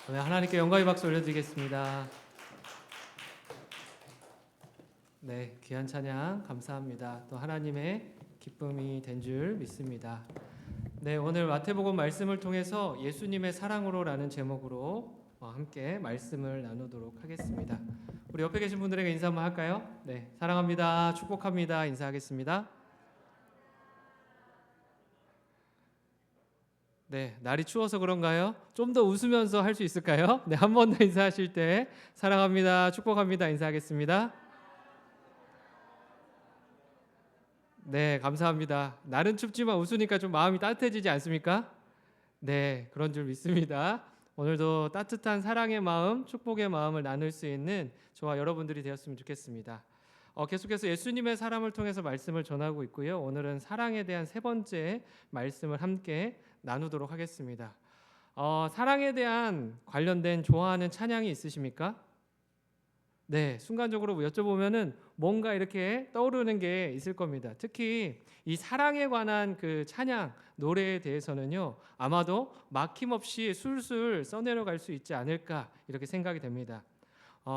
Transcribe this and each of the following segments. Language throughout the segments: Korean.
네, 하나님께 영광의 박수 올려드리겠습니다. 네, 귀한 찬양 감사합니다. 또 하나님의 기쁨이 된 줄 믿습니다. 네, 오늘 마태복음 말씀을 통해서 예수님의 사랑으로라는 제목으로 함께 말씀을 나누도록 하겠습니다. 우리 옆에 계신 분들에게 인사 한번 할까요? 네, 사랑합니다, 축복합니다 인사하겠습니다. 네, 날이 추워서 그런가요? 좀 더 웃으면서 할 수 있을까요? 네, 한 번 더 인사하실 때 사랑합니다, 축복합니다 인사하겠습니다. 네, 감사합니다. 날은 춥지만 웃으니까 좀 마음이 따뜻해지지 않습니까? 네, 그런 줄 믿습니다. 오늘도 따뜻한 사랑의 마음, 축복의 마음을 나눌 수 있는 저와 여러분들이 되었으면 좋겠습니다. 계속해서 예수님의 사랑을 통해서 말씀을 전하고 있고요. 오늘은 사랑에 대한 세 번째 말씀을 함께 나누도록 하겠습니다. 사랑에 대한 관련된 좋아하는 찬양이 있으십니까? 네, 순간적으로 여쭤보면은 뭔가 이렇게 떠오르는 게 있을 겁니다. 특히 이 사랑에 관한 그 찬양 노래에 대해서는요, 아마도 막힘없이 술술 써내려갈 수 있지 않을까 이렇게 생각이 됩니다.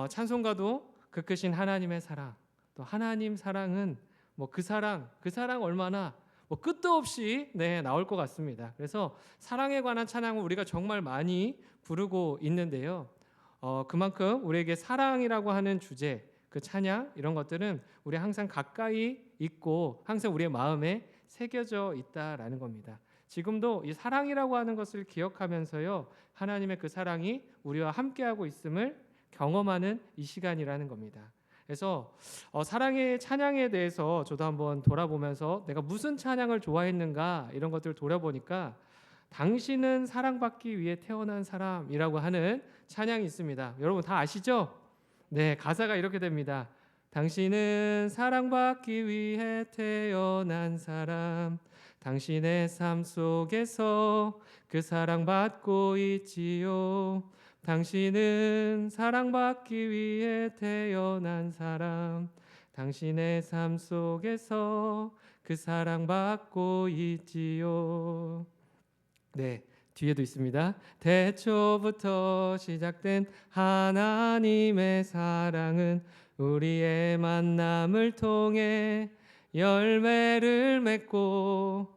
찬송가도 그 크신 하나님의 사랑, 또 하나님 사랑은 뭐 그 사랑 얼마나 뭐 끝도 없이 나올 것 같습니다. 그래서 사랑에 관한 찬양을 우리가 정말 많이 부르고 있는데요. 그만큼 우리에게 사랑이라고 하는 주제, 그 찬양 이런 것들은 우리 항상 가까이 있고 항상 우리의 마음에 새겨져 있다라는 겁니다. 지금도 이 사랑이라고 하는 것을 기억하면서요, 하나님의 그 사랑이 우리와 함께하고 있음을 경험하는 이 시간이라는 겁니다. 그래서 사랑의 찬양에 대해서 저도 한번 돌아보면서 내가 무슨 찬양을 좋아했는가 이런 것들을 돌아보니까 당신은 사랑받기 위해 태어난 사람이라고 하는 찬양이 있습니다. 여러분 다 아시죠? 네, 가사가 이렇게 됩니다. 당신은 사랑받기 위해 태어난 사람, 당신의 삶 속에서 그 사랑받고 있지요. 당신은 사랑받기 위해 태어난 사람, 당신의 삶 속에서 그 사랑받고 있지요. 네, 뒤에도 있습니다. 태초부터 시작된 하나님의 사랑은 우리의 만남을 통해 열매를 맺고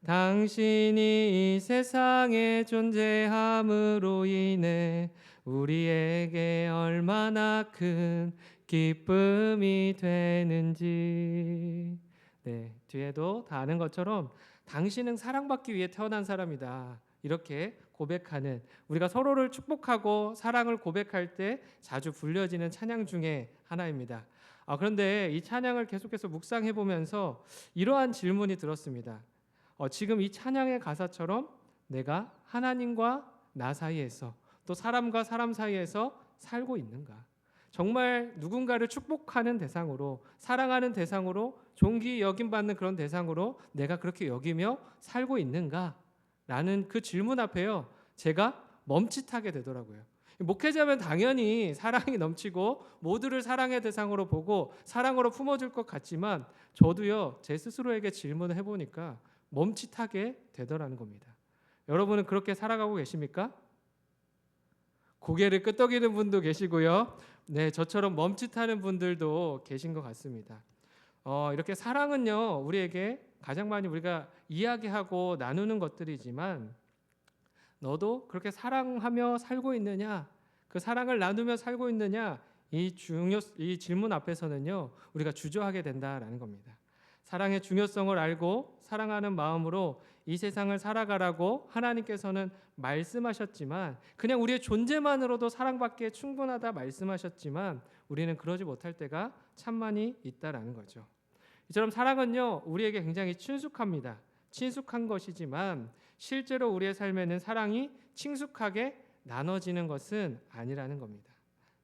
당신이 이 세상에 존재함으로 인해 우리에게 얼마나 큰 기쁨이 되는지. 네, 뒤에도 다 아는 것처럼 당신은 사랑받기 위해 태어난 사람이다. 이렇게 고백하는, 우리가 서로를 축복하고 사랑을 고백할 때 자주 불려지는 찬양 중에 하나입니다. 그런데 이 찬양을 계속해서 묵상해 보면서 이러한 질문이 들었습니다. 지금 이 찬양의 가사처럼 내가 하나님과 나 사이에서 또 사람과 사람 사이에서 살고 있는가? 정말 누군가를 축복하는 대상으로, 사랑하는 대상으로, 존귀 여김받는 그런 대상으로 내가 그렇게 여기며 살고 있는가? 라는 그 질문 앞에요, 제가 멈칫하게 되더라고요. 목회자면 당연히 사랑이 넘치고 모두를 사랑의 대상으로 보고 사랑으로 품어줄 것 같지만 저도요, 제 스스로에게 질문을 해보니까 멈칫하게 되더라는 겁니다. 여러분은 그렇게 살아가고 계십니까? 고개를 끄덕이는 분도 계시고요. 네, 저처럼 멈칫하는 분들도 계신 것 같습니다. 이렇게 사랑은요, 우리에게 가장 많이 우리가 이야기하고 나누는 것들이지만 너도 그렇게 사랑하며 살고 있느냐, 그 사랑을 나누며 살고 있느냐, 이 질문 앞에서는요, 우리가 주저하게 된다라는 겁니다. 사랑의 중요성을 알고 사랑하는 마음으로 이 세상을 살아가라고 하나님께서는 말씀하셨지만, 그냥 우리의 존재만으로도 사랑받기에 충분하다 말씀하셨지만 우리는 그러지 못할 때가 참 많이 있다라는 거죠. 이처럼 사랑은요, 우리에게 굉장히 친숙합니다. 친숙한 것이지만 실제로 우리의 삶에는 사랑이 친숙하게 나눠지는 것은 아니라는 겁니다.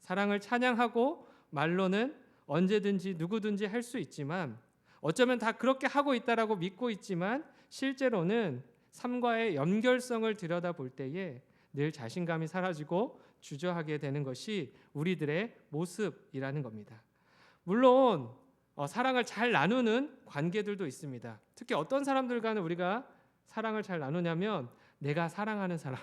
사랑을 찬양하고 말로는 언제든지 누구든지 할 수 있지만, 어쩌면 다 그렇게 하고 있다라고 믿고 있지만 실제로는 삶과의 연결성을 들여다볼 때에 늘 자신감이 사라지고 주저하게 되는 것이 우리들의 모습이라는 겁니다. 물론 사랑을 잘 나누는 관계들도 있습니다. 특히 어떤 사람들과는 우리가 사랑을 잘 나누냐면 내가 사랑하는 사람,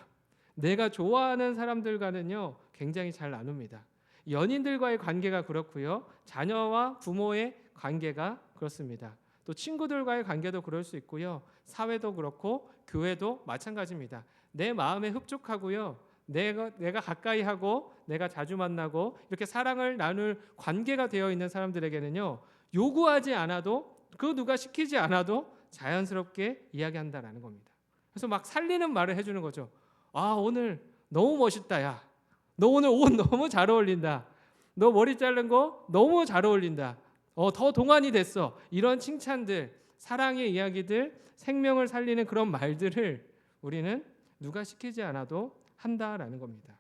내가 좋아하는 사람들과는요 굉장히 잘 나눕니다. 연인들과의 관계가 그렇고요, 자녀와 부모의 관계가 그렇습니다. 또 친구들과의 관계도 그럴 수 있고요, 사회도 그렇고 교회도 마찬가지입니다. 내 마음에 흡족하고요, 내가 가까이 하고 내가 자주 만나고 이렇게 사랑을 나눌 관계가 되어 있는 사람들에게는요 요구하지 않아도, 그 누가 시키지 않아도 자연스럽게 이야기한다라는 겁니다. 그래서 막 살리는 말을 해주는 거죠. 아, 오늘 너무 멋있다. 야, 너 오늘 옷 너무 잘 어울린다. 너 머리 자른 거 너무 잘 어울린다. 더 동안이 됐어. 이런 칭찬들, 사랑의 이야기들, 생명을 살리는 그런 말들을 우리는 누가 시키지 않아도 한다라는 겁니다.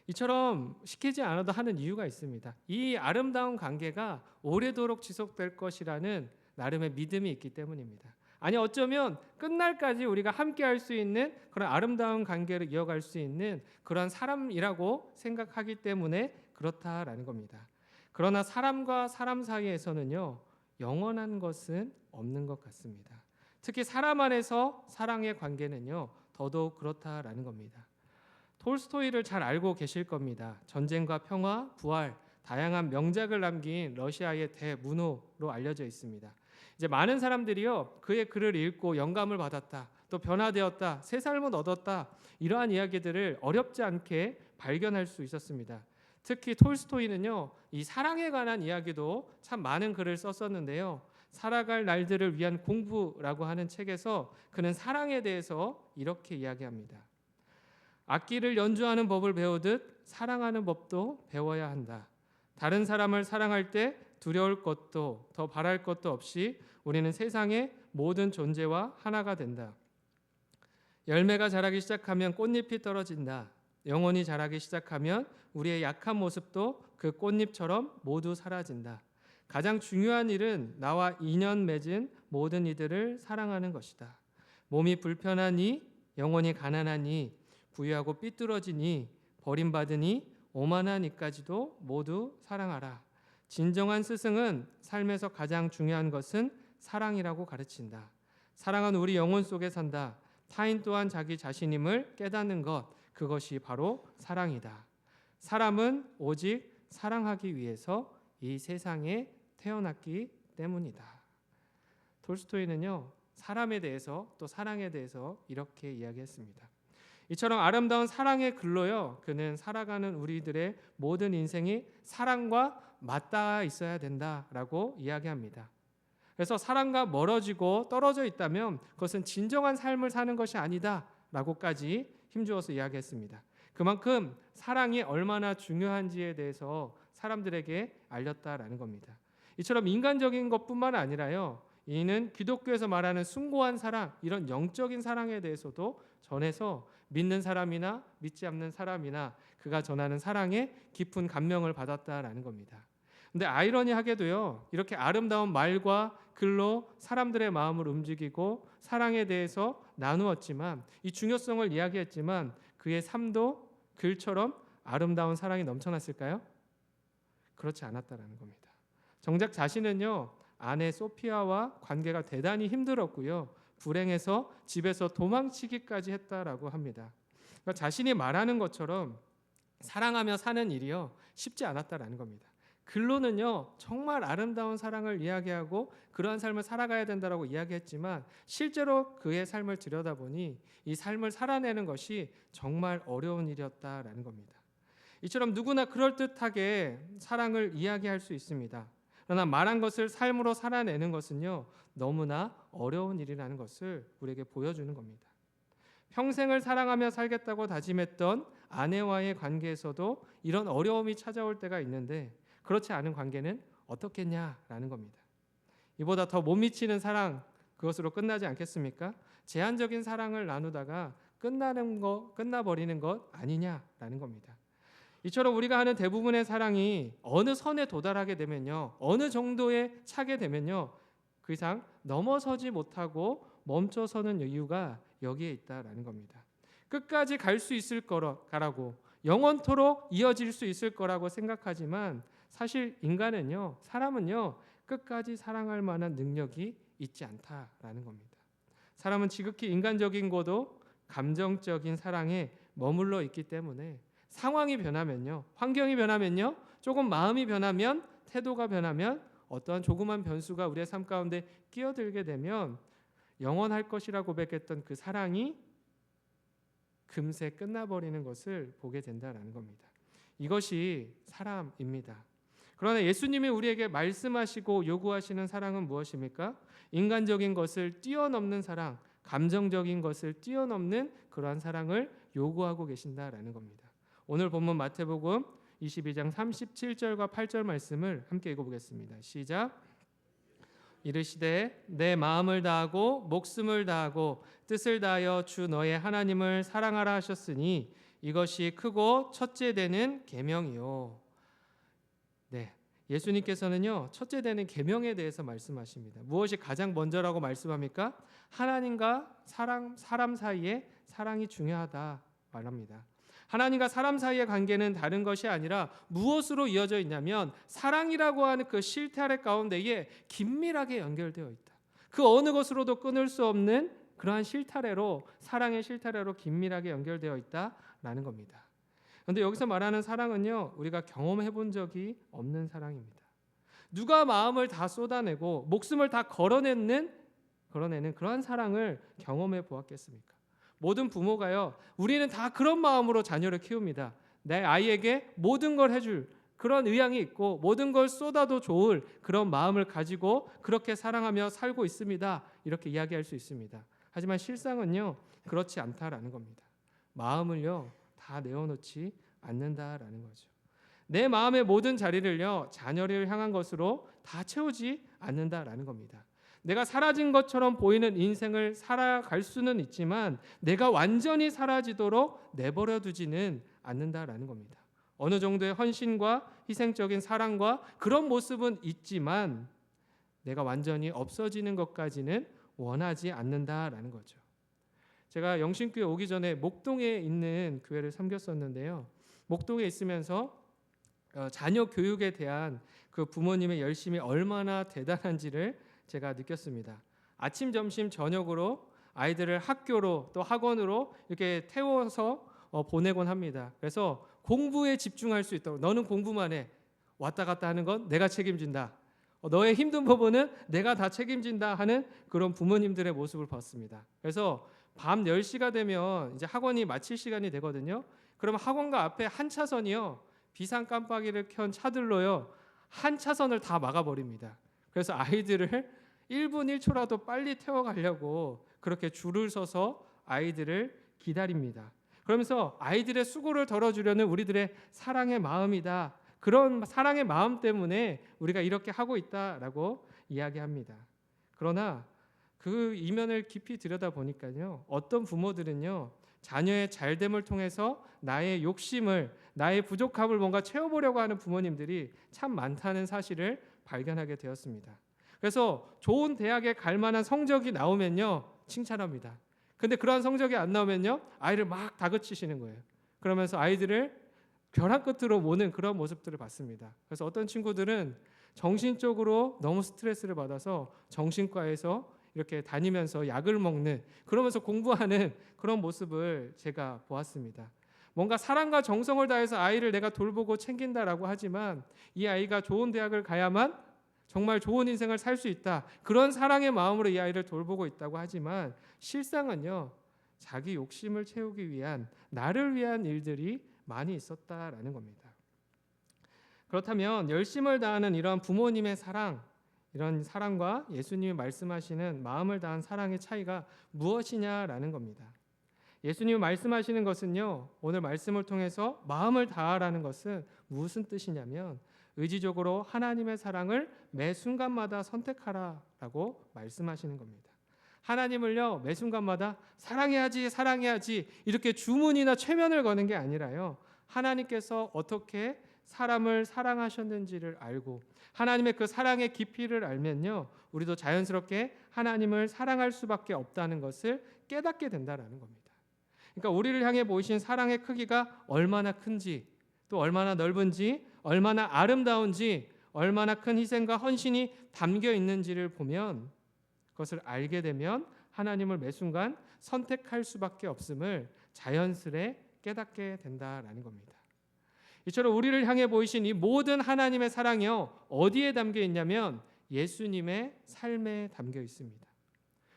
이처럼 시키지 않아도 하는 이유가 있습니다. 이 아름다운 관계가 오래도록 지속될 것이라는 나름의 믿음이 있기 때문입니다. 아니, 어쩌면 끝날까지 우리가 함께 할 수 있는 그런 아름다운 관계를 이어갈 수 있는 그런 사람이라고 생각하기 때문에 그렇다라는 겁니다. 그러나 사람과 사람 사이에서는요 영원한 것은 없는 것 같습니다. 특히 사람 안에서 사랑의 관계는요 더더욱 그렇다라는 겁니다. 톨스토이를 잘 알고 계실 겁니다. 전쟁과 평화, 부활, 다양한 명작을 남긴 러시아의 대문호로 알려져 있습니다. 이제 많은 사람들이요 그의 글을 읽고 영감을 받았다, 또 변화되었다, 새 삶을 얻었다, 이러한 이야기들을 어렵지 않게 발견할 수 있었습니다. 특히 톨스토이는요 이 사랑에 관한 이야기도 참 많은 글을 썼었는데요, 살아갈 날들을 위한 공부라고 하는 책에서 그는 사랑에 대해서 이렇게 이야기합니다. 악기를 연주하는 법을 배우듯 사랑하는 법도 배워야 한다. 다른 사람을 사랑할 때 두려울 것도 더 바랄 것도 없이 우리는 세상의 모든 존재와 하나가 된다. 열매가 자라기 시작하면 꽃잎이 떨어진다. 영혼이 자라기 시작하면 우리의 약한 모습도 그 꽃잎처럼 모두 사라진다. 가장 중요한 일은 나와 인연 맺은 모든 이들을 사랑하는 것이다. 몸이 불편하니, 영혼이 가난하니, 부유하고 삐뚤어지니, 버림받으니, 오만하니까지도 모두 사랑하라. 진정한 스승은 삶에서 가장 중요한 것은 사랑이라고 가르친다. 사랑은 우리 영혼 속에 산다. 타인 또한 자기 자신임을 깨닫는 것, 그것이 바로 사랑이다. 사람은 오직 사랑하기 위해서 이 세상에 태어났기 때문이다. 톨스토이는요 사람에 대해서 또 사랑에 대해서 이렇게 이야기했습니다. 이처럼 아름다운 사랑의 글로요 그는 살아가는 우리들의 모든 인생이 사랑과 맞닿아 있어야 된다라고 이야기합니다. 그래서 사랑과 멀어지고 떨어져 있다면 그것은 진정한 삶을 사는 것이 아니다라고까지 힘주어서 이야기했습니다. 그만큼 사랑이 얼마나 중요한지에 대해서 사람들에게 알렸다라는 겁니다. 이처럼 인간적인 것뿐만 아니라요 이는 기독교에서 말하는 숭고한 사랑, 이런 영적인 사랑에 대해서도 전해서 믿는 사람이나 믿지 않는 사람이나 그가 전하는 사랑에 깊은 감명을 받았다라는 겁니다. 근데 아이러니하게도요 이렇게 아름다운 말과 글로 사람들의 마음을 움직이고 사랑에 대해서 나누었지만, 이 중요성을 이야기했지만 그의 삶도 글처럼 아름다운 사랑이 넘쳐났을까요? 그렇지 않았다라는 겁니다. 정작 자신은요 아내 소피아와 관계가 대단히 힘들었고요, 불행해서 집에서 도망치기까지 했다라고 합니다. 그러니까 자신이 말하는 것처럼 사랑하며 사는 일이요 쉽지 않았다라는 겁니다. 글로는요 정말 아름다운 사랑을 이야기하고 그러한 삶을 살아가야 된다라고 이야기했지만 실제로 그의 삶을 들여다보니 이 삶을 살아내는 것이 정말 어려운 일이었다라는 겁니다. 이처럼 누구나 그럴듯하게 사랑을 이야기할 수 있습니다. 그러나 말한 것을 삶으로 살아내는 것은요 너무나 어려운 일이라는 것을 우리에게 보여주는 겁니다. 평생을 사랑하며 살겠다고 다짐했던 아내와의 관계에서도 이런 어려움이 찾아올 때가 있는데, 그렇지 않은 관계는 어떻겠냐라는 겁니다. 이보다 더 못 미치는 사랑, 그것으로 끝나지 않겠습니까? 제한적인 사랑을 나누다가 끝나버리는 것 아니냐라는 겁니다. 이처럼 우리가 하는 대부분의 사랑이 어느 선에 도달하게 되면요, 어느 정도에 차게 되면요, 그 이상 넘어서지 못하고 멈춰서는 이유가 여기에 있다라는 겁니다. 끝까지 갈 수 있을 거라고, 영원토록 이어질 수 있을 거라고 생각하지만 사실 인간은요, 사람은요, 끝까지 사랑할 만한 능력이 있지 않다라는 겁니다. 사람은 지극히 인간적인 거도 감정적인 사랑에 머물러 있기 때문에 상황이 변하면요, 환경이 변하면요, 조금 마음이 변하면, 태도가 변하면, 어떠한 조그만 변수가 우리의 삶 가운데 끼어들게 되면 영원할 것이라 고백했던 그 사랑이 금세 끝나버리는 것을 보게 된다는 겁니다. 이것이 사랑입니다. 그러나 예수님이 우리에게 말씀하시고 요구하시는 사랑은 무엇입니까? 인간적인 것을 뛰어넘는 사랑, 감정적인 것을 뛰어넘는 그러한 사랑을 요구하고 계신다라는 겁니다. 오늘 본문 마태복음 22장 37절과 8절 말씀을 함께 읽어보겠습니다. 시작. 이르시되 내 마음을 다하고 목숨을 다하고 뜻을 다하여 주 너의 하나님을 사랑하라 하셨으니 이것이 크고 첫째 되는 계명이요. 네, 예수님께서는요, 첫째 되는 계명에 대해서 말씀하십니다. 무엇이 가장 먼저라고 말씀합니까? 하나님과 사람 사이에 사랑이 중요하다 말합니다. 하나님과 사람 사이의 관계는 다른 것이 아니라 무엇으로 이어져 있냐면 사랑이라고 하는 그 실타래 가운데에 긴밀하게 연결되어 있다. 그 어느 것으로도 끊을 수 없는 그러한 실타래로, 사랑의 실타래로 긴밀하게 연결되어 있다라는 겁니다. 그런데 여기서 말하는 사랑은요, 우리가 경험해 본 적이 없는 사랑입니다. 누가 마음을 다 쏟아내고 목숨을 다 걸어내는 그러한 사랑을 경험해 보았겠습니까? 모든 부모가요, 우리는 다 그런 마음으로 자녀를 키웁니다. 내 아이에게 모든 걸 해줄 그런 의향이 있고 모든 걸 쏟아도 좋을 그런 마음을 가지고 그렇게 사랑하며 살고 있습니다. 이렇게 이야기할 수 있습니다. 하지만 실상은요, 그렇지 않다라는 겁니다. 마음을요, 다 내어놓지 않는다라는 거죠. 내 마음의 모든 자리를요, 자녀를 향한 것으로 다 채우지 않는다라는 겁니다. 내가 사라진 것처럼 보이는 인생을 살아갈 수는 있지만 내가 완전히 사라지도록 내버려 두지는 않는다라는 겁니다. 어느 정도의 헌신과 희생적인 사랑과 그런 모습은 있지만 내가 완전히 없어지는 것까지는 원하지 않는다라는 거죠. 제가 영신교회 오기 전에 목동에 있는 교회를 섬겼었는데요. 목동에 있으면서 자녀 교육에 대한 그 부모님의 열심이 얼마나 대단한지를 제가 느꼈습니다. 아침, 점심, 저녁으로 아이들을 학교로 또 학원으로 이렇게 태워서 보내곤 합니다. 그래서 공부에 집중할 수 있도록 너는 공부만 해. 왔다 갔다 하는 건 내가 책임진다. 너의 힘든 부분은 내가 다 책임진다 하는 그런 부모님들의 모습을 봤습니다. 그래서 밤 10시가 되면 이제 학원이 마칠 시간이 되거든요. 그러면 학원가 앞에 한 차선이요, 비상 깜빡이를 켠 차들로요, 한 차선을 다 막아버립니다. 그래서 아이들을 1분 1초라도 빨리 태워가려고 그렇게 줄을 서서 아이들을 기다립니다. 그러면서 아이들의 수고를 덜어주려는 우리들의 사랑의 마음이다. 그런 사랑의 마음 때문에 우리가 이렇게 하고 있다라고 이야기합니다. 그러나 그 이면을 깊이 들여다보니까요, 어떤 부모들은요, 자녀의 잘됨을 통해서 나의 욕심을, 나의 부족함을 뭔가 채워보려고 하는 부모님들이 참 많다는 사실을 발견하게 되었습니다. 그래서 좋은 대학에 갈 만한 성적이 나오면요, 칭찬합니다. 근데 그러한 성적이 안 나오면요, 아이를 막 다그치시는 거예요. 그러면서 아이들을 벼랑 끝으로 모는 그런 모습들을 봤습니다. 그래서 어떤 친구들은 정신적으로 너무 스트레스를 받아서 정신과에서 이렇게 다니면서 약을 먹는, 그러면서 공부하는 그런 모습을 제가 보았습니다. 뭔가 사랑과 정성을 다해서 아이를 내가 돌보고 챙긴다라고 하지만 이 아이가 좋은 대학을 가야만 정말 좋은 인생을 살 수 있다, 그런 사랑의 마음으로 이 아이를 돌보고 있다고 하지만 실상은요, 자기 욕심을 채우기 위한, 나를 위한 일들이 많이 있었다라는 겁니다. 그렇다면 열심을 다하는 이런 부모님의 사랑, 이런 사랑과 예수님이 말씀하시는 마음을 다한 사랑의 차이가 무엇이냐라는 겁니다. 예수님이 말씀하시는 것은요, 오늘 말씀을 통해서 마음을 다하라는 것은 무슨 뜻이냐면 의지적으로 하나님의 사랑을 매 순간마다 선택하라라고 말씀하시는 겁니다. 하나님을요, 매 순간마다 사랑해야지 사랑해야지 이렇게 주문이나 최면을 거는 게 아니라요, 하나님께서 어떻게 사람을 사랑하셨는지를 알고 하나님의 그 사랑의 깊이를 알면요, 우리도 자연스럽게 하나님을 사랑할 수밖에 없다는 것을 깨닫게 된다는 겁니다. 그러니까 우리를 향해 보이신 사랑의 크기가 얼마나 큰지, 또 얼마나 넓은지, 얼마나 아름다운지, 얼마나 큰 희생과 헌신이 담겨 있는지를 보면, 그것을 알게 되면 하나님을 매 순간 선택할 수밖에 없음을 자연스레 깨닫게 된다라는 겁니다. 이처럼 우리를 향해 보이신 이 모든 하나님의 사랑이요, 어디에 담겨 있냐면 예수님의 삶에 담겨 있습니다.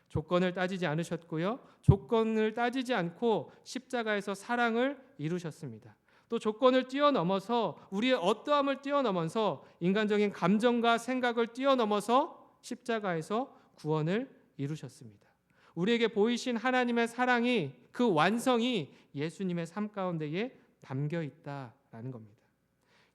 조건을 따지지 않으셨고요, 조건을 따지지 않고 십자가에서 사랑을 이루셨습니다. 또 조건을 뛰어넘어서, 우리의 어떠함을 뛰어넘어서, 인간적인 감정과 생각을 뛰어넘어서 십자가에서 구원을 이루셨습니다. 우리에게 보이신 하나님의 사랑이, 그 완성이 예수님의 삶 가운데에 담겨 있다라는 겁니다.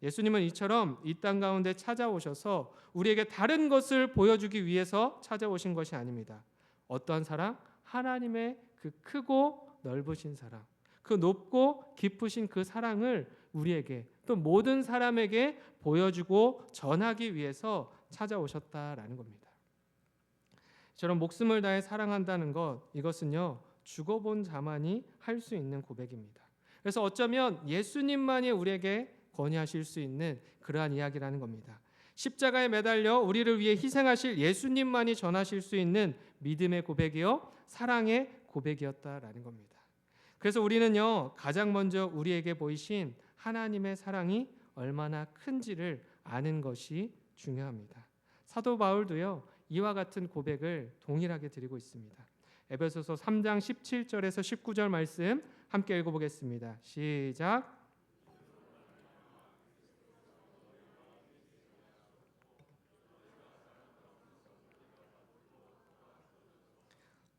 예수님은 이처럼 이 땅 가운데 찾아오셔서 우리에게 다른 것을 보여주기 위해서 찾아오신 것이 아닙니다. 어떠한 사랑? 하나님의 그 크고 넓으신 사랑, 그 높고 깊으신 그 사랑을 우리에게, 또 모든 사람에게 보여주고 전하기 위해서 찾아오셨다라는 겁니다. 저런 목숨을 다해 사랑한다는 것, 이것은요, 죽어본 자만이 할 수 있는 고백입니다. 그래서 어쩌면 예수님만이 우리에게 권유하실 수 있는 그러한 이야기라는 겁니다. 십자가에 매달려 우리를 위해 희생하실 예수님만이 전하실 수 있는 믿음의 고백이요, 사랑의 고백이었다라는 겁니다. 그래서 우리는요, 가장 먼저 우리에게 보이신 하나님의 사랑이 얼마나 큰지를 아는 것이 중요합니다. 사도 바울도요, 이와 같은 고백을 동일하게 드리고 있습니다. 에베소서 3장 17절에서 19절 말씀 함께 읽어보겠습니다. 시작.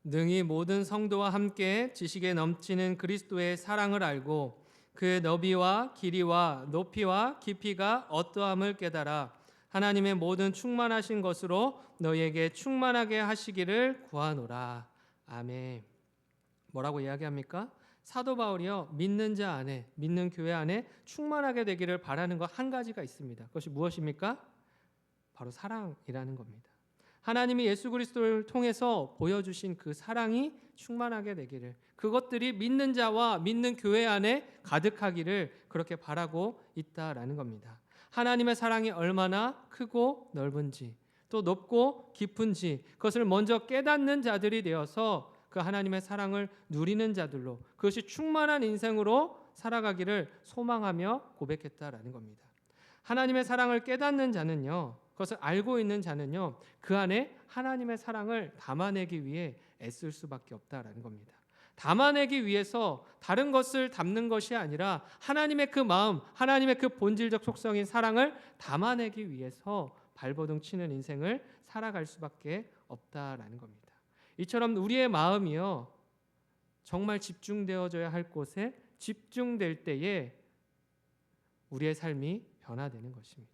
능히 모든 성도와 함께 지식에 넘치는 그리스도의 사랑을 알고 그의 너비와 길이와 높이와 깊이가 어떠함을 깨달아 하나님의 모든 충만하신 것으로 너희에게 충만하게 하시기를 구하노라. 아멘. 뭐라고 이야기합니까? 사도 바울이요, 믿는 자 안에, 믿는 교회 안에 충만하게 되기를 바라는 것 한 가지가 있습니다. 그것이 무엇입니까? 바로 사랑이라는 겁니다. 하나님이 예수 그리스도를 통해서 보여주신 그 사랑이 충만하게 되기를, 그것들이 믿는 자와 믿는 교회 안에 가득하기를 그렇게 바라고 있다라는 겁니다. 하나님의 사랑이 얼마나 크고 넓은지, 또 높고 깊은지, 그것을 먼저 깨닫는 자들이 되어서 그 하나님의 사랑을 누리는 자들로, 그것이 충만한 인생으로 살아가기를 소망하며 고백했다라는 겁니다. 하나님의 사랑을 깨닫는 자는요, 그것을 알고 있는 자는요, 그 안에 하나님의 사랑을 담아내기 위해 애쓸 수밖에 없다라는 겁니다. 담아내기 위해서 다른 것을 담는 것이 아니라 하나님의 그 마음, 하나님의 그 본질적 속성인 사랑을 담아내기 위해서 발버둥 치는 인생을 살아갈 수밖에 없다라는 겁니다. 이처럼 우리의 마음이요, 정말 집중되어져야 할 곳에 집중될 때에 우리의 삶이 변화되는 것입니다.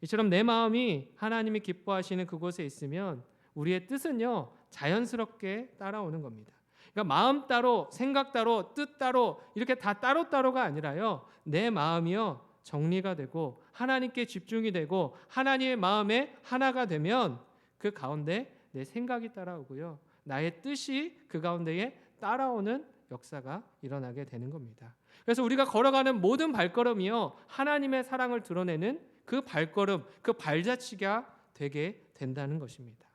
이처럼 내 마음이 하나님이 기뻐하시는 그곳에 있으면 우리의 뜻은요, 자연스럽게 따라오는 겁니다. 그러니까 마음 따로, 생각 따로, 뜻 따로, 이렇게 다 따로따로가 아니라요, 내 마음이요, 정리가 되고 하나님께 집중이 되고 하나님의 마음에 하나가 되면 그 가운데 내 생각이 따라오고요, 나의 뜻이 그 가운데에 따라오는 역사가 일어나게 되는 겁니다. 그래서 우리가 걸어가는 모든 발걸음이요, 하나님의 사랑을 드러내는 그 발걸음, 그 발자취가 되게 된다는 것입니다.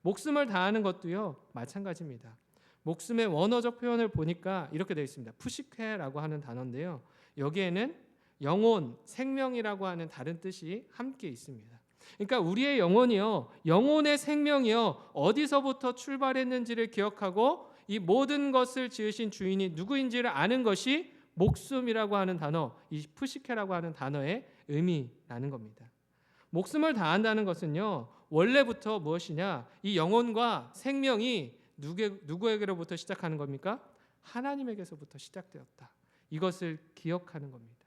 목숨을 다하는 것도요, 마찬가지입니다. 목숨의 원어적 표현을 보니까 이렇게 되어 있습니다. 푸시케라고 하는 단어인데요, 여기에는 영혼, 생명이라고 하는 다른 뜻이 함께 있습니다. 그러니까 우리의 영혼이요, 영혼의 생명이요, 어디서부터 출발했는지를 기억하고 이 모든 것을 지으신 주인이 누구인지를 아는 것이 목숨이라고 하는 단어, 이 푸시케라고 하는 단어의 의미라는 겁니다. 목숨을 다한다는 것은요, 원래부터 무엇이냐, 이 영혼과 생명이 누구에게로부터 시작하는 겁니까? 하나님에게서부터 시작되었다. 이것을 기억하는 겁니다.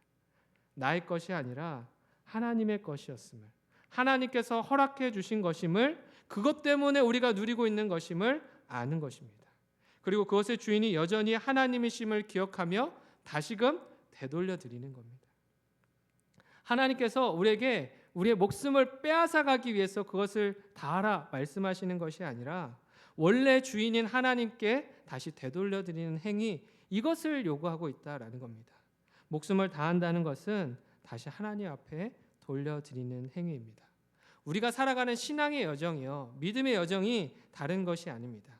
나의 것이 아니라 하나님의 것이었음을, 하나님께서 허락해 주신 것임을, 그것 때문에 우리가 누리고 있는 것임을 아는 것입니다. 그리고 그것의 주인이 여전히 하나님이심을 기억하며 다시금 되돌려 드리는 겁니다. 하나님께서 우리에게 우리의 목숨을 빼앗아 가기 위해서 그것을 다하라 말씀하시는 것이 아니라 원래 주인인 하나님께 다시 되돌려 드리는 행위, 이것을 요구하고 있다라는 겁니다. 목숨을 다한다는 것은 다시 하나님 앞에 돌려드리는 행위입니다. 우리가 살아가는 신앙의 여정이요, 믿음의 여정이 다른 것이 아닙니다.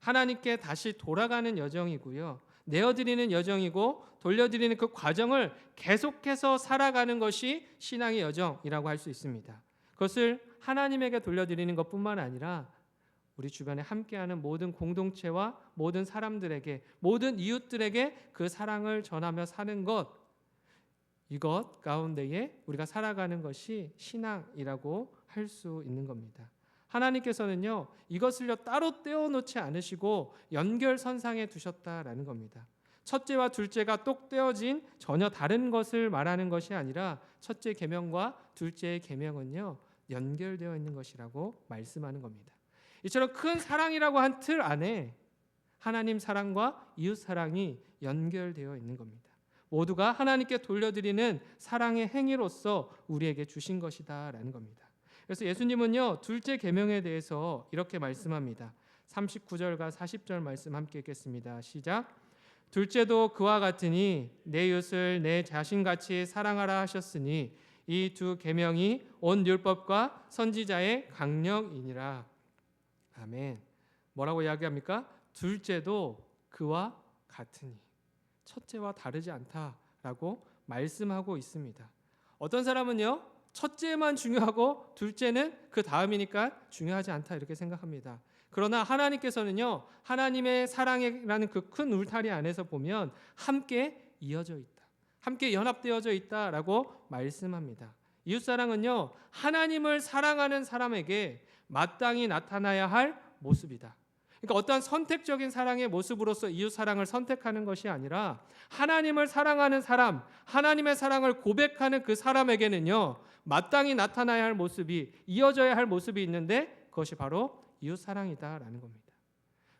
하나님께 다시 돌아가는 여정이고요. 내어드리는 여정이고 돌려드리는 그 과정을 계속해서 살아가는 것이 신앙의 여정이라고 할 수 있습니다. 그것을 하나님에게 돌려드리는 것뿐만 아니라 우리 주변에 함께하는 모든 공동체와 모든 사람들에게, 모든 이웃들에게 그 사랑을 전하며 사는 것, 이것 가운데에 우리가 살아가는 것이 신앙이라고 할 수 있는 겁니다. 하나님께서는요, 이것을요 따로 떼어놓지 않으시고 연결선상에 두셨다라는 겁니다. 첫째와 둘째가 똑 떼어진 전혀 다른 것을 말하는 것이 아니라 첫째 계명과 둘째의 계명은요 연결되어 있는 것이라고 말씀하는 겁니다. 이처럼 큰 사랑이라고 한 틀 안에 하나님 사랑과 이웃 사랑이 연결되어 있는 겁니다. 모두가 하나님께 돌려드리는 사랑의 행위로서 우리에게 주신 것이다라는 겁니다. 그래서 예수님은요 둘째 계명에 대해서 이렇게 말씀합니다. 39절과 40절 말씀 함께 읽겠습니다. 시작. 둘째도 그와 같으니 내 이웃을 내 자신같이 사랑하라 하셨으니 이 두 계명이 온 율법과 선지자의 강령이니라. 아멘. 뭐라고 이야기합니까? 둘째도 그와 같으니, 첫째와 다르지 않다라고 말씀하고 있습니다. 어떤 사람은요 첫째만 중요하고 둘째는 그 다음이니까 중요하지 않다 이렇게 생각합니다. 그러나 하나님께서는요 하나님의 사랑이라는 그 큰 울타리 안에서 보면 함께 이어져 있다, 함께 연합되어져 있다라고 말씀합니다. 이웃사랑은요 하나님을 사랑하는 사람에게 마땅히 나타나야 할 모습이다. 그러니까 어떠한 선택적인 사랑의 모습으로서 이웃사랑을 선택하는 것이 아니라 하나님을 사랑하는 사람, 하나님의 사랑을 고백하는 그 사람에게는요 마땅히 나타나야 할 모습이, 이어져야 할 모습이 있는데 그것이 바로 이웃사랑이다라는 겁니다.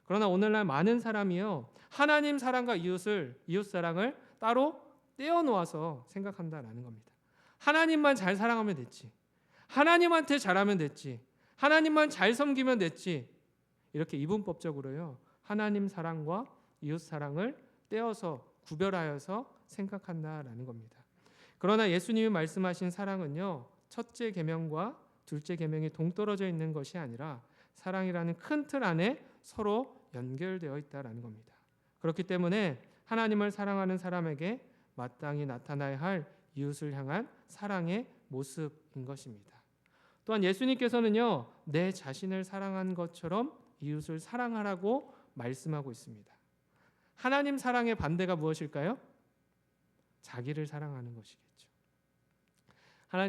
그러나 오늘날 많은 사람이요 하나님 사랑과 이웃사랑을 따로 떼어놓아서 생각한다라는 겁니다. 하나님만 잘 사랑하면 됐지, 하나님한테 잘하면 됐지, 하나님만 잘 섬기면 됐지, 이렇게 이분법적으로요 하나님 사랑과 이웃 사랑을 떼어서 구별하여서 생각한다라는 겁니다. 그러나 예수님이 말씀하신 사랑은요 첫째 계명과 둘째 계명이 동떨어져 있는 것이 아니라 사랑이라는 큰 틀 안에 서로 연결되어 있다라는 겁니다. 그렇기 때문에 하나님을 사랑하는 사람에게 마땅히 나타나야 할 이웃을 향한 사랑의 모습인 것입니다. 또한 예수님께서는요 내 자신을 사랑한 것처럼 이웃을 사랑하라고 말씀하고 있습니다. 하나님 사랑의 반대가 무엇일까요? 자기를 사랑하는 것이겠죠.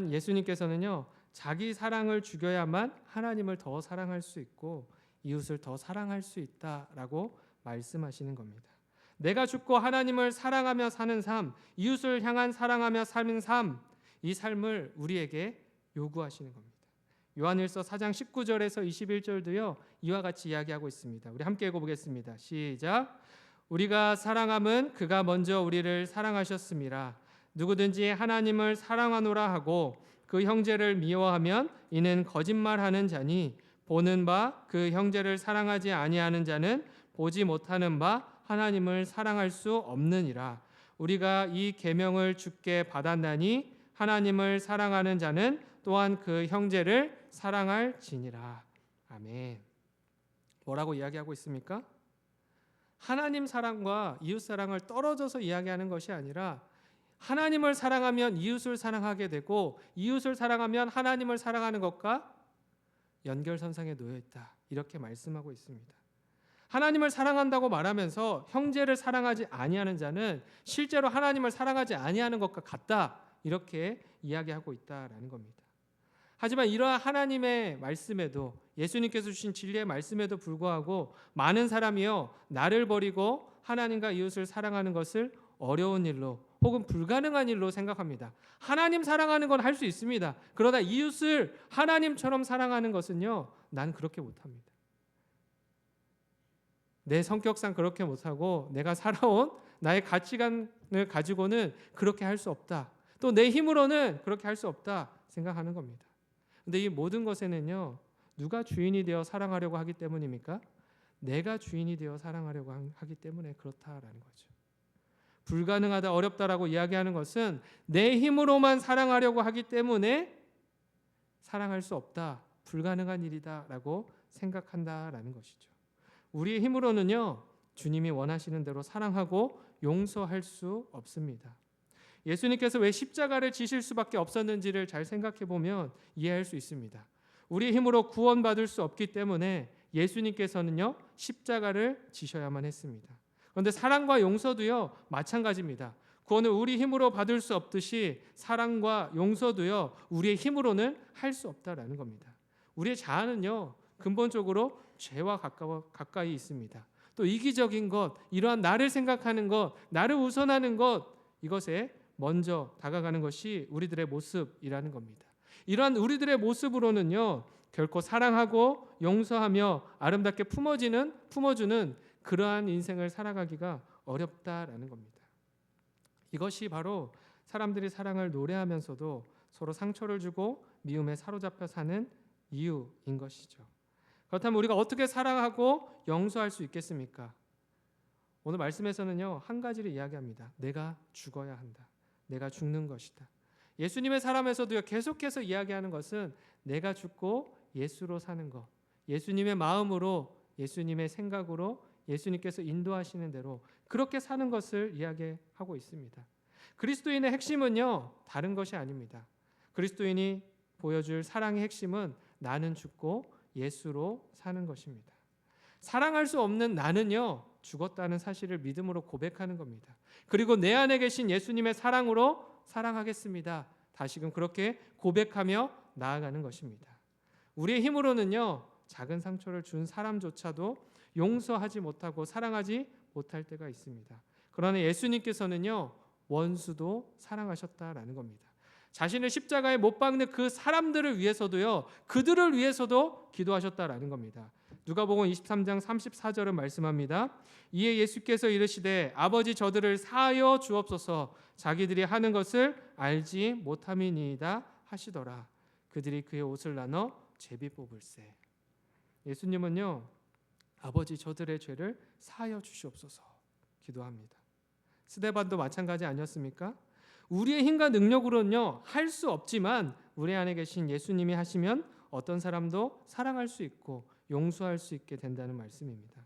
예수님께서는요 자기 사랑을 죽여야만 하나님을 더 사랑할 수 있고 이웃을 더 사랑할 수 있다라고 말씀하시는 겁니다. 내가 죽고 하나님을 사랑하며 사는 삶, 이웃을 향한 사랑하며 사는 삶, 이 삶을 우리에게 요구하시는 겁니다. 요한일서 4장 19절에서 21절도요 이와 같이 이야기하고 있습니다. 우리 함께 읽어보겠습니다. 시작. 우리가 사랑함은 그가 먼저 우리를 사랑하셨음이라. 누구든지 하나님을 사랑하노라 하고 그 형제를 미워하면 이는 거짓말하는 자니 보는 바 그 형제를 사랑하지 아니하는 자는 보지 못하는 바 하나님을 사랑할 수 없느니라. 우리가 이 계명을 주께 받았나니 하나님을 사랑하는 자는 또한 그 형제를 사랑할지니라. 아멘. 뭐라고 이야기하고 있습니까? 하나님 사랑과 이웃 사랑을 떨어져서 이야기하는 것이 아니라 하나님을 사랑하면 이웃을 사랑하게 되고 이웃을 사랑하면 하나님을 사랑하는 것과 연결선상에 놓여 있다. 이렇게 말씀하고 있습니다. 하나님을 사랑한다고 말하면서 형제를 사랑하지 아니하는 자는 실제로 하나님을 사랑하지 아니하는 것과 같다. 이렇게 이야기하고 있다라는 겁니다. 하지만 이러한 하나님의 말씀에도, 예수님께서 주신 진리의 말씀에도 불구하고 많은 사람이요 나를 버리고 하나님과 이웃을 사랑하는 것을 어려운 일로 혹은 불가능한 일로 생각합니다. 하나님 사랑하는 건 할 수 있습니다. 그러나 이웃을 하나님처럼 사랑하는 것은요 난 그렇게 못합니다. 내 성격상 그렇게 못하고 내가 살아온 나의 가치관을 가지고는 그렇게 할 수 없다. 또 내 힘으로는 그렇게 할 수 없다 생각하는 겁니다. 근데 이 모든 것에는요 누가 주인이 되어 사랑하려고 하기 때문입니까? 내가 주인이 되어 사랑하려고 하기 때문에 그렇다라는 거죠. 불가능하다, 어렵다라고 이야기하는 것은 내 힘으로만 사랑하려고 하기 때문에 사랑할 수 없다, 불가능한 일이다라고 생각한다라는 것이죠. 우리의 힘으로는요, 주님이 원하시는 대로 사랑하고 용서할 수 없습니다. 예수님께서 왜 십자가를 지실 수밖에 없었는지를 잘 생각해 보면 이해할 수 있습니다. 우리의 힘으로 구원받을 수 없기 때문에 예수님께서는요, 십자가를 지셔야만 했습니다. 그런데 사랑과 용서도요, 마찬가지입니다. 구원을 우리 힘으로 받을 수 없듯이 사랑과 용서도요, 우리의 힘으로는 할 수 없다라는 겁니다. 우리의 자아는요, 근본적으로 죄와 가까이 있습니다. 또 이기적인 것, 이러한 나를 생각하는 것, 나를 우선하는 것, 이것에 먼저 다가가는 것이 우리들의 모습이라는 겁니다. 이러한 우리들의 모습으로는요, 결코 사랑하고 용서하며 아름답게 품어주는 그러한 인생을 살아가기가 어렵다라는 겁니다. 이것이 바로 사람들이 사랑을 노래하면서도 서로 상처를 주고 미움에 사로잡혀 사는 이유인 것이죠. 그렇다면 우리가 어떻게 사랑하고 용서할 수 있겠습니까? 오늘 말씀에서는요, 한 가지를 이야기합니다. 내가 죽어야 한다. 내가 죽는 것이다. 예수님의 사람에서도요, 계속해서 이야기하는 것은 내가 죽고 예수로 사는 것, 예수님의 마음으로, 예수님의 생각으로, 예수님께서 인도하시는 대로 그렇게 사는 것을 이야기하고 있습니다. 그리스도인의 핵심은요, 다른 것이 아닙니다. 그리스도인이 보여줄 사랑의 핵심은 나는 죽고 예수로 사는 것입니다. 사랑할 수 없는 나는요, 죽었다는 사실을 믿음으로 고백하는 겁니다. 그리고 내 안에 계신 예수님의 사랑으로 사랑하겠습니다. 다시금 그렇게 고백하며 나아가는 것입니다. 우리의 힘으로는요, 작은 상처를 준 사람조차도 용서하지 못하고 사랑하지 못할 때가 있습니다. 그러나 예수님께서는요, 원수도 사랑하셨다라는 겁니다. 자신을 십자가에 못 박는 그 사람들을 위해서도요, 그들을 위해서도 기도하셨다라는 겁니다. 누가복음 23장 34절은 말씀합니다. 이에 예수께서 이르시되 아버지 저들을 사하여 주옵소서 자기들이 하는 것을 알지 못함이니이다 하시더라. 그들이 그의 옷을 나눠 제비 뽑을세. 예수님은요, 아버지 저들의 죄를 사하여 주시옵소서 기도합니다. 스데반도 마찬가지 아니었습니까? 우리의 힘과 능력으로는요, 할 수 없지만 우리 안에 계신 예수님이 하시면 어떤 사람도 사랑할 수 있고 용서할 수 있게 된다는 말씀입니다.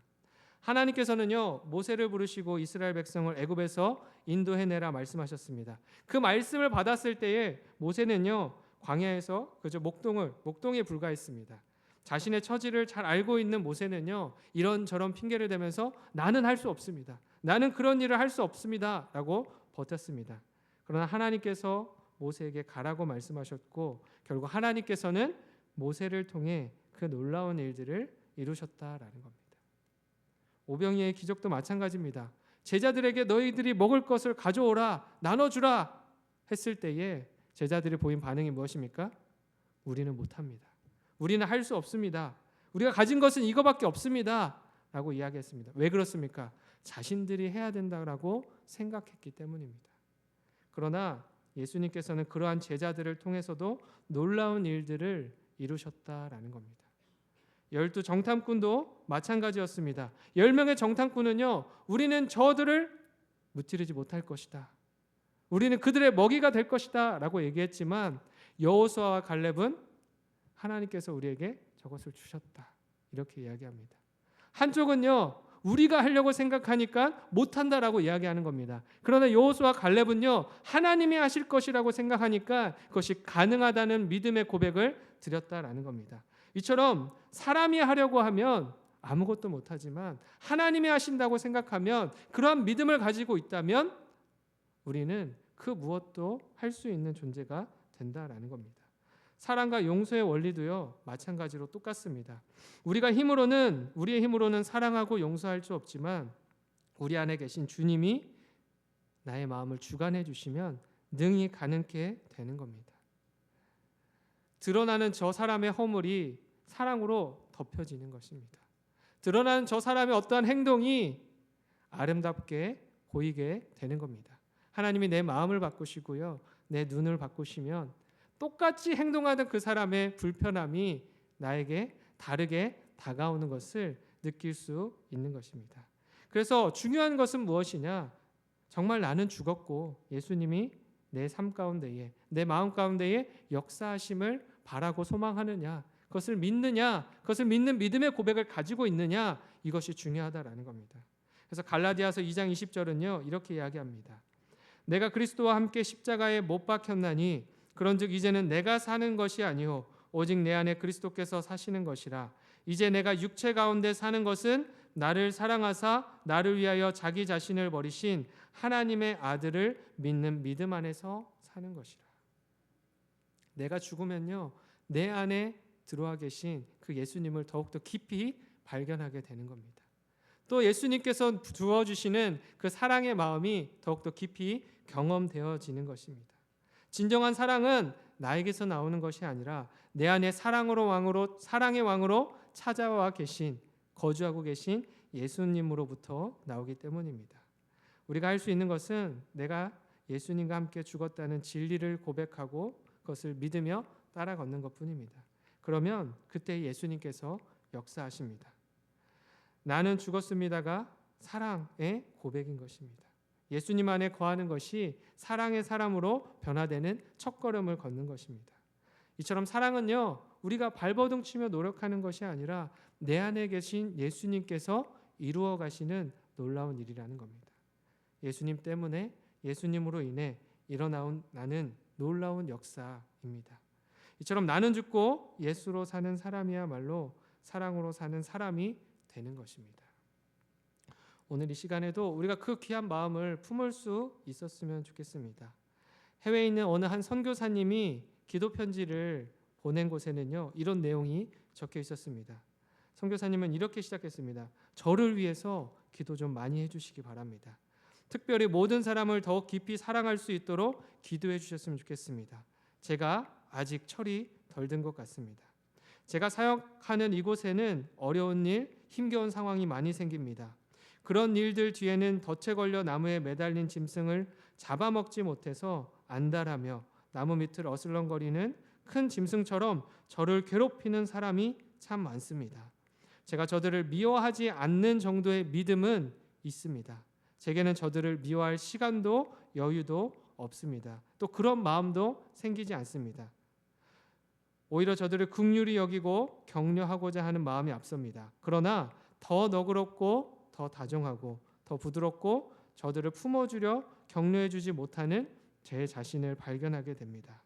하나님께서는요, 모세를 부르시고 이스라엘 백성을 애굽에서 인도해내라 말씀하셨습니다. 그 말씀을 받았을 때에 모세는요, 광야에서 그저 목동에 불과했습니다. 자신의 처지를 잘 알고 있는 모세는요, 이런저런 핑계를 대면서 나는 할 수 없습니다. 나는 그런 일을 할 수 없습니다. 라고 버텼습니다. 그러나 하나님께서 모세에게 가라고 말씀하셨고 결국 하나님께서는 모세를 통해 그 놀라운 일들을 이루셨다라는 겁니다. 오병이의 기적도 마찬가지입니다. 제자들에게 너희들이 먹을 것을 가져오라, 나눠주라 했을 때에 제자들이 보인 반응이 무엇입니까? 우리는 못합니다. 우리는 할 수 없습니다. 우리가 가진 것은 이거밖에 없습니다. 라고 이야기했습니다. 왜 그렇습니까? 자신들이 해야 된다고 생각했기 때문입니다. 그러나 예수님께서는 그러한 제자들을 통해서도 놀라운 일들을 이루셨다라는 겁니다. 12 정탐꾼도 마찬가지였습니다. 10명의 정탐꾼은요, 우리는 저들을 무찌르지 못할 것이다. 우리는 그들의 먹이가 될 것이다 라고 얘기했지만 여호수아와 갈렙은 하나님께서 우리에게 저것을 주셨다 이렇게 이야기합니다. 한쪽은요, 우리가 하려고 생각하니까 못한다라고 이야기하는 겁니다. 그러나 여호수아와 갈렙은요, 하나님이 하실 것이라고 생각하니까 그것이 가능하다는 믿음의 고백을 드렸다라는 겁니다. 이처럼 사람이 하려고 하면 아무것도 못하지만 하나님이 하신다고 생각하면 그러한 믿음을 가지고 있다면 우리는 그 무엇도 할 수 있는 존재가 된다라는 겁니다. 사랑과 용서의 원리도요, 마찬가지로 똑같습니다. 우리의 힘으로는 사랑하고 용서할 수 없지만 우리 안에 계신 주님이 나의 마음을 주관해 주시면 능히 가능케 되는 겁니다. 드러나는 저 사람의 허물이 사랑으로 덮여지는 것입니다. 드러나는 저 사람의 어떠한 행동이 아름답게 보이게 되는 겁니다. 하나님이 내 마음을 바꾸시고요, 내 눈을 바꾸시면 똑같이 행동하던 그 사람의 불편함이 나에게 다르게 다가오는 것을 느낄 수 있는 것입니다. 그래서 중요한 것은 무엇이냐? 정말 나는 죽었고 예수님이 내 삶 가운데에, 내 마음 가운데에 역사하심을 바라고 소망하느냐? 그것을 믿느냐, 그것을 믿는 믿음의 고백을 가지고 있느냐, 이것이 중요하다라는 겁니다. 그래서 갈라디아서 2장 20절은요 이렇게 이야기합니다. 내가 그리스도와 함께 십자가에 못 박혔나니 그런즉 이제는 내가 사는 것이 아니요 오직 내 안에 그리스도께서 사시는 것이라. 이제 내가 육체 가운데 사는 것은 나를 사랑하사 나를 위하여 자기 자신을 버리신 하나님의 아들을 믿는 믿음 안에서 사는 것이라. 내가 죽으면요 내 안에 들어와 계신 그 예수님을 더욱더 깊이 발견하게 되는 겁니다. 또 예수님께서 주어주시는 그 사랑의 마음이 더욱더 깊이 경험되어지는 것입니다. 진정한 사랑은 나에게서 나오는 것이 아니라 내 안에 사랑의 왕으로 찾아와 계신, 거주하고 계신 예수님으로부터 나오기 때문입니다. 우리가 할 수 있는 것은 내가 예수님과 함께 죽었다는 진리를 고백하고 그것을 믿으며 따라 걷는 것뿐입니다. 그러면 그때 예수님께서 역사하십니다. 나는 죽었습니다가 사랑의 고백인 것입니다. 예수님 안에 거하는 것이 사랑의 사람으로 변화되는 첫걸음을 걷는 것입니다. 이처럼 사랑은요 우리가 발버둥 치며 노력하는 것이 아니라 내 안에 계신 예수님께서 이루어 가시는 놀라운 일이라는 겁니다. 예수님 때문에, 예수님으로 인해 일어나온 나는 놀라운 역사입니다. 이처럼 나는 죽고 예수로 사는 사람이야말로 사랑으로 사는 사람이 되는 것입니다. 오늘 이 시간에도 우리가 그 귀한 마음을 품을 수 있었으면 좋겠습니다. 해외에 있는 어느 한 선교사님이 기도 편지를 보낸 곳에는요 이런 내용이 적혀 있었습니다. 선교사님은 이렇게 시작했습니다. 저를 위해서 기도 좀 많이 해주시기 바랍니다. 특별히 모든 사람을 더욱 깊이 사랑할 수 있도록 기도해 주셨으면 좋겠습니다. 제가 아직 철이 덜 든 것 같습니다. 제가 사역하는 이곳에는 어려운 일, 힘겨운 상황이 많이 생깁니다. 그런 일들 뒤에는 덫에 걸려 나무에 매달린 짐승을 잡아먹지 못해서 안달하며 나무 밑을 어슬렁거리는 큰 짐승처럼 저를 괴롭히는 사람이 참 많습니다. 제가 저들을 미워하지 않는 정도의 믿음은 있습니다. 제게는 저들을 미워할 시간도 여유도 없습니다. 또 그런 마음도 생기지 않습니다. 오히려 저들을 긍휼히 여기고 격려하고자 하는 마음이 앞섭니다. 그러나 더 너그럽고 더 다정하고 더 부드럽고 저들을 품어주려 격려해주지 못하는 제 자신을 발견하게 됩니다.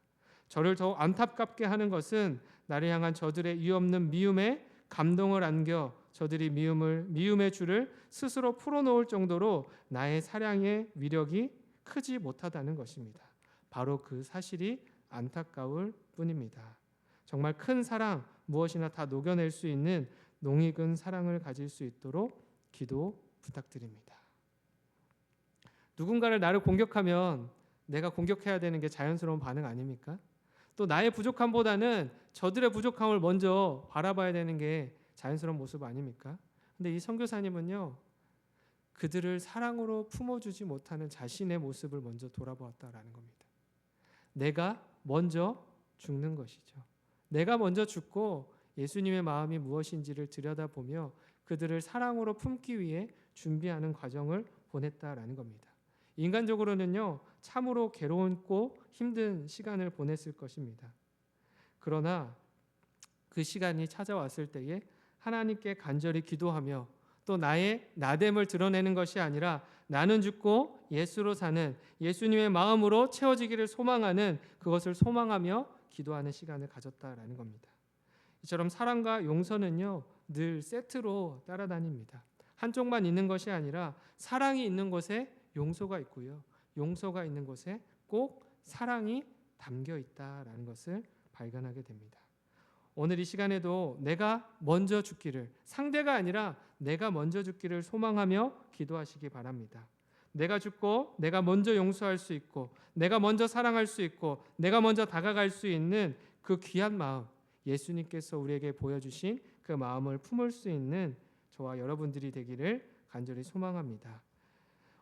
저를 더욱 안타깝게 하는 것은 나를 향한 저들의 이유 없는 미움에 감동을 안겨 저들이 미움의 줄을 스스로 풀어놓을 정도로 나의 사랑의 위력이 크지 못하다는 것입니다. 바로 그 사실이 안타까울 뿐입니다. 정말 큰 사랑, 무엇이나 다 녹여낼 수 있는 농익은 사랑을 가질 수 있도록 기도 부탁드립니다. 누군가를 나를 공격하면 내가 공격해야 되는 게 자연스러운 반응 아닙니까? 또 나의 부족함보다는 저들의 부족함을 먼저 바라봐야 되는 게 자연스러운 모습 아닙니까? 근데 이 선교사님은요 그들을 사랑으로 품어주지 못하는 자신의 모습을 먼저 돌아보았다라는 겁니다. 내가 먼저 죽는 것이죠. 내가 먼저 죽고 예수님의 마음이 무엇인지를 들여다보며 그들을 사랑으로 품기 위해 준비하는 과정을 보냈다라는 겁니다. 인간적으로는요 참으로 괴로웠고 힘든 시간을 보냈을 것입니다. 그러나 그 시간이 찾아왔을 때에 하나님께 간절히 기도하며 또 나의 나됨을 드러내는 것이 아니라 나는 죽고 예수로 사는 예수님의 마음으로 채워지기를 소망하는 그것을 소망하며 기도하는 시간을 가졌다라는 겁니다. 이처럼 사랑과 용서는요 늘 세트로 따라다닙니다. 한쪽만 있는 것이 아니라 사랑이 있는 곳에 용서가 있고요. 용서가 있는 곳에 꼭 사랑이 담겨 있다라는 것을 발견하게 됩니다. 오늘 이 시간에도 내가 먼저 죽기를, 상대가 아니라 내가 먼저 죽기를 소망하며 기도하시기 바랍니다. 내가 죽고 내가 먼저 용서할 수 있고 내가 먼저 사랑할 수 있고 내가 먼저 다가갈 수 있는 그 귀한 마음, 예수님께서 우리에게 보여주신 그 마음을 품을 수 있는 저와 여러분들이 되기를 간절히 소망합니다.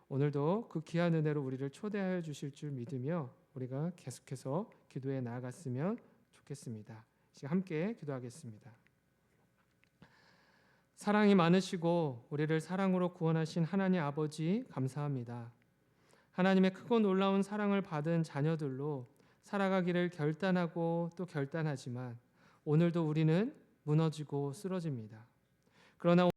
오늘도 그 귀한 은혜로 우리를 초대하여 주실 줄 믿으며 우리가 계속해서 기도에 나아갔으면 좋겠습니다. 지금 함께 기도하겠습니다. 사랑이 많으시고 우리를 사랑으로 구원하신 하나님 아버지 감사합니다. 하나님의 크고 놀라운 사랑을 받은 자녀들로 살아가기를 결단하고 또 결단하지만 오늘도 우리는 무너지고 쓰러집니다. 그러나